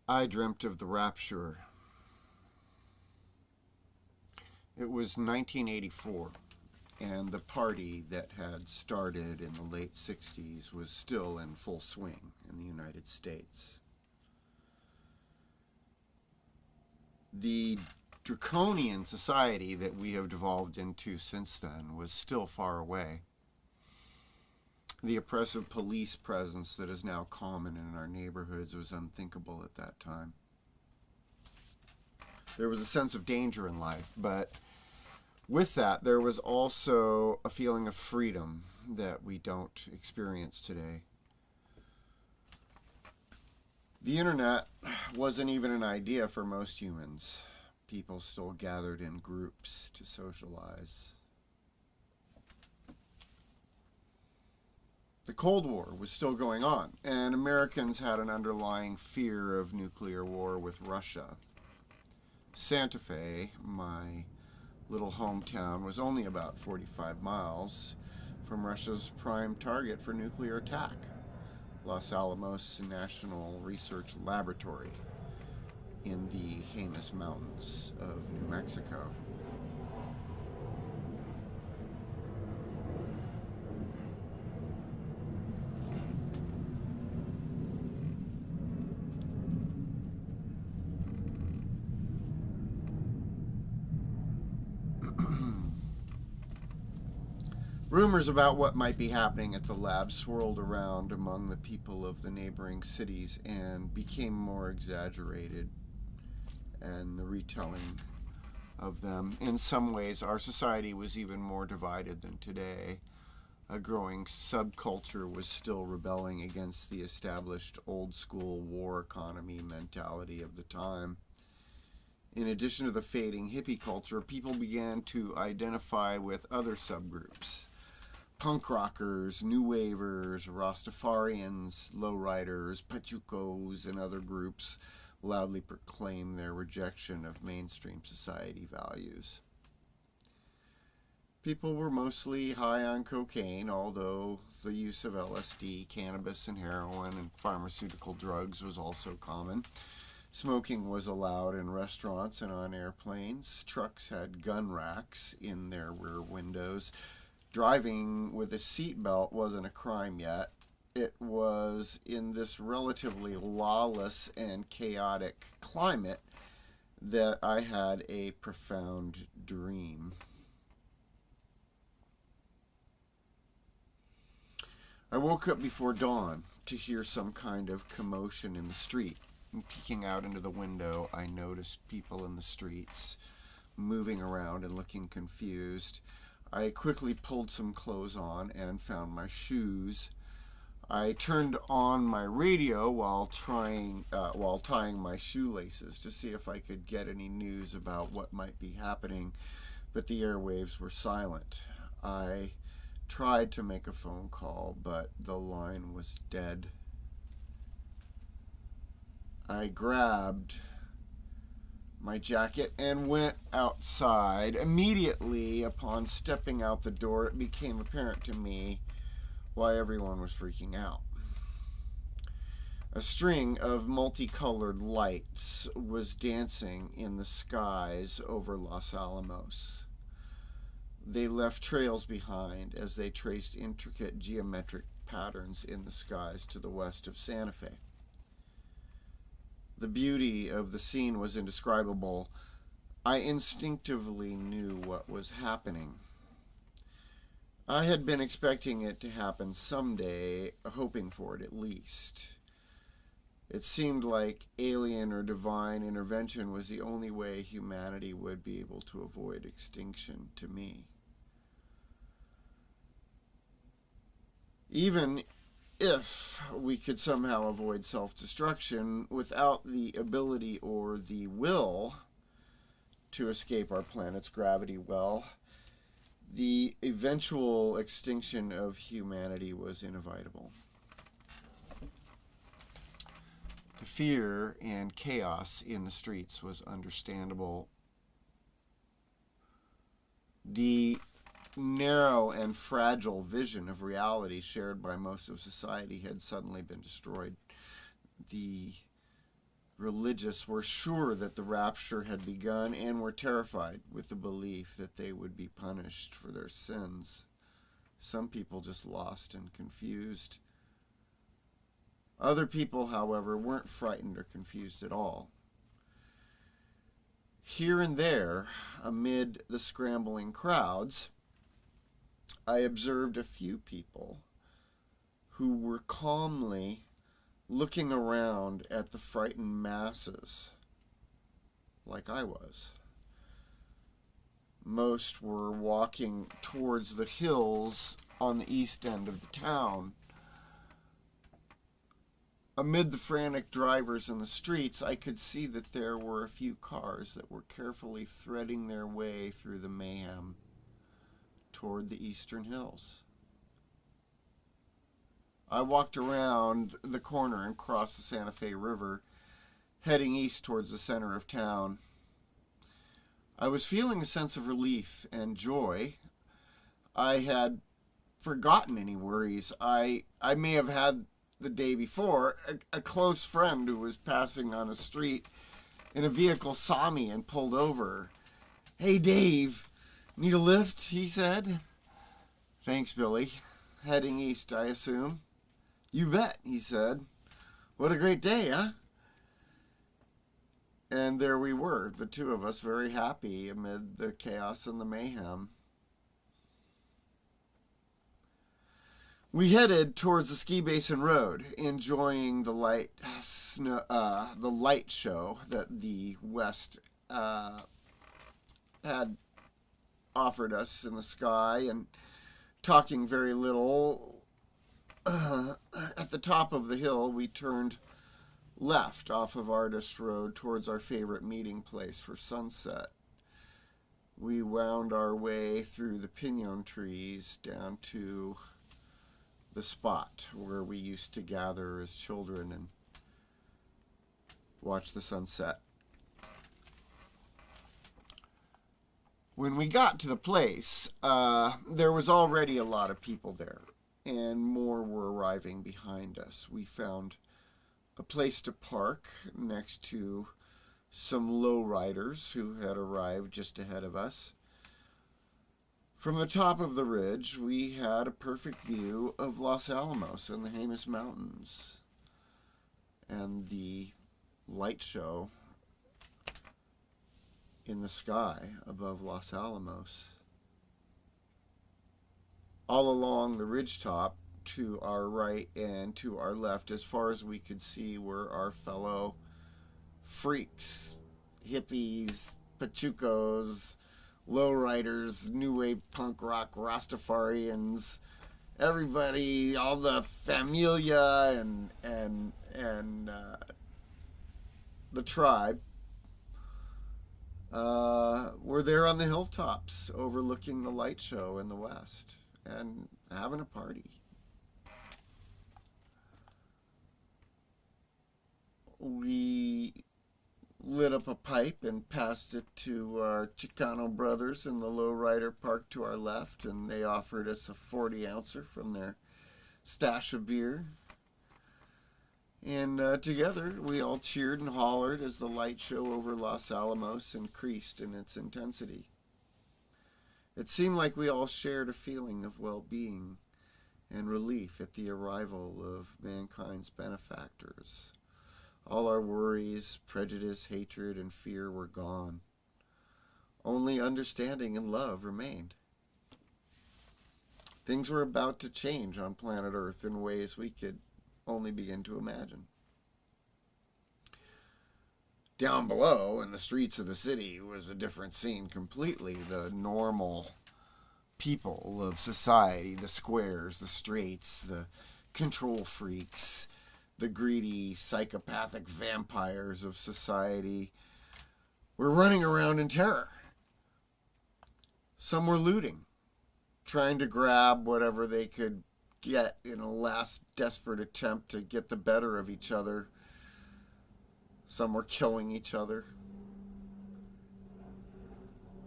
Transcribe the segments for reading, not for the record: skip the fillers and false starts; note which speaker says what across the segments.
Speaker 1: I dreamt of the Rapture. It was 1984, and the party that had started in the late 60s was still in full swing in the United States. The draconian society that we have devolved into since then was still far away. The oppressive police presence that is now common in our neighborhoods was unthinkable at that time. There was a sense of danger in life, but with that, there was also a feeling of freedom that we don't experience today. The internet wasn't even an idea for most humans. People still gathered in groups to socialize. The Cold War was still going on, and Americans had an underlying fear of nuclear war with Russia. Santa Fe, my little hometown, was only about 45 miles from Russia's prime target for nuclear attack, Los Alamos National Research Laboratory in the Jemez Mountains of New Mexico. Rumors about what might be happening at the lab swirled around among the people of the neighboring cities and became more exaggerated, and the retelling of them. In some ways, our society was even more divided than today. A growing subculture was still rebelling against the established old school war economy mentality of the time. In addition to the fading hippie culture, people began to identify with other subgroups. Punk rockers, new wavers, Rastafarians, lowriders, pachucos, and other groups loudly proclaim their rejection of mainstream society values. People were mostly high on cocaine, although the use of LSD, cannabis, and heroin and pharmaceutical drugs was also common. Smoking was allowed in restaurants and on airplanes. Trucks had gun racks in their rear windows. Driving with a seatbelt wasn't a crime yet. It was in this relatively lawless and chaotic climate that I had a profound dream. I woke up before dawn to hear some kind of commotion in the street. And peeking out into the window, I noticed people in the streets moving around and looking confused. I quickly pulled some clothes on and found my shoes. I turned on my radio while tying my shoelaces to see if I could get any news about what might be happening, but the airwaves were silent. I tried to make a phone call, but the line was dead. I grabbed my jacket and went outside. Immediately upon stepping out the door, it became apparent to me why everyone was freaking out. A string of multicolored lights was dancing in the skies over Los Alamos. They left trails behind as they traced intricate geometric patterns in the skies to the west of Santa Fe. The beauty of the scene was indescribable. I instinctively knew what was happening. I had been expecting it to happen someday, hoping for it at least. It seemed like alien or divine intervention was the only way humanity would be able to avoid extinction to me. Even if we could somehow avoid self-destruction, without the ability or the will to escape our planet's gravity well, the eventual extinction of humanity was inevitable. The fear and chaos in the streets was understandable. The narrow and fragile vision of reality shared by most of society had suddenly been destroyed. The religious were sure that the rapture had begun and were terrified with the belief that they would be punished for their sins. Some people just lost and confused. Other people, however, weren't frightened or confused at all. Here and there, amid the scrambling crowds, I observed a few people who were calmly looking around at the frightened masses, like I was. Most were walking towards the hills on the east end of the town. Amid the frantic drivers in the streets, I could see that there were a few cars that were carefully threading their way through the mayhem toward the eastern hills. I walked around the corner and crossed the Santa Fe River, heading east towards the center of town. I was feeling a sense of relief and joy. I had forgotten any worries I may have had the day before. A close friend who was passing on a street in a vehicle saw me and pulled over. "Hey, Dave, need a lift?" he said. "Thanks, Billy. Heading east, I assume." "You bet," he said. "What a great day, huh?" And there we were, the two of us, very happy amid the chaos and the mayhem. We headed towards the Ski Basin Road, enjoying the light show that the West had offered us in the sky, and talking very little. At the top of the hill, we turned left off of Artist Road towards our favorite meeting place for sunset. We wound our way through the pinon trees down to the spot where we used to gather as children and watch the sunset. When we got to the place, there was already a lot of people there, and more were arriving behind us. We found a place to park next to some lowriders who had arrived just ahead of us. From the top of the ridge, we had a perfect view of Los Alamos and the Jemez Mountains and the light show in the sky above Los Alamos. All along the ridgetop, to our right and to our left, as far as we could see, were our fellow freaks, hippies, pachucos, lowriders, new wave punk rock Rastafarians, everybody, all the familia and the tribe were there on the hilltops overlooking the light show in the west and having a party. We lit up a pipe and passed it to our Chicano brothers in the lowrider parked to our left, and they offered us a 40-ouncer from their stash of beer. And together, we all cheered and hollered as the light show over Los Alamos increased in its intensity. It seemed like we all shared a feeling of well-being and relief at the arrival of mankind's benefactors. All our worries, prejudice, hatred, and fear were gone. Only understanding and love remained. Things were about to change on planet Earth in ways we could only begin to imagine. Down below, in the streets of the city, was a different scene completely. The normal people of society, the squares, the straights, the control freaks, the greedy, psychopathic vampires of society were running around in terror. Some were looting, trying to grab whatever they could get in a last desperate attempt to get the better of each other. Some were killing each other,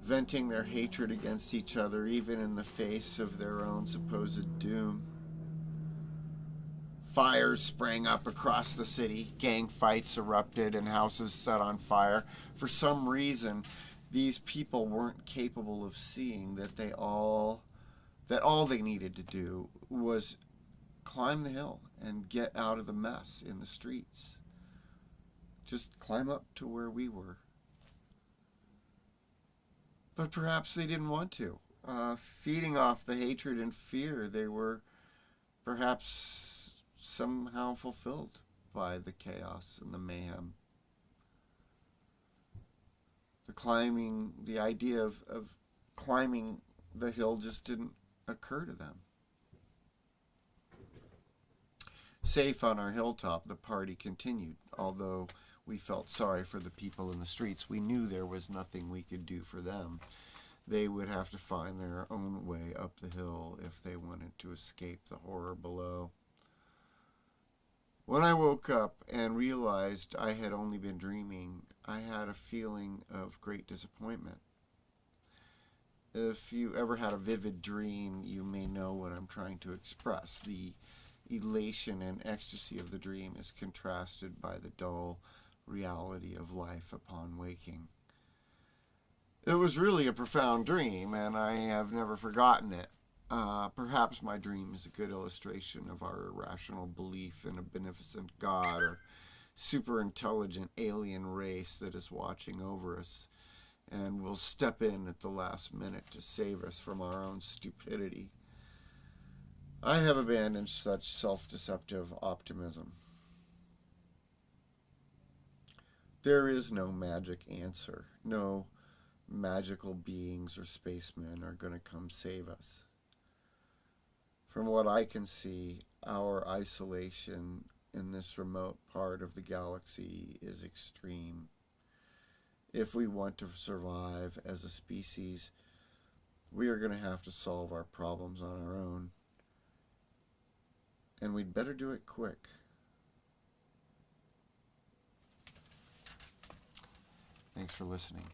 Speaker 1: venting their hatred against each other, even in the face of their own supposed doom. Fires sprang up across the city. Gang fights erupted and houses set on fire. For some reason, these people weren't capable of seeing that all they needed to do was climb the hill and get out of the mess in the streets. Just climb up to where we were. But perhaps they didn't want to. Feeding off the hatred and fear, they were perhaps somehow fulfilled by the chaos and the mayhem. The idea of climbing the hill just didn't occur to them. Safe on our hilltop, the party continued. Although we felt sorry for the people in the streets, we knew there was nothing we could do for them. They would have to find their own way up the hill if they wanted to escape the horror below. When I woke up and realized I had only been dreaming, I had a feeling of great disappointment. If you ever had a vivid dream, you may know what I'm trying to express. The elation and ecstasy of the dream is contrasted by the dull reality of life upon waking. It was really a profound dream, and I have never forgotten it. Perhaps my dream is a good illustration of our irrational belief in a beneficent God or super intelligent alien race that is watching over us and will step in at the last minute to save us from our own stupidity. I have abandoned such self-deceptive optimism. There is no magic answer. No magical beings or spacemen are going to come save us. From what I can see, our isolation in this remote part of the galaxy is extreme. If we want to survive as a species, we are going to have to solve our problems on our own. And we'd better do it quick. Thanks for listening.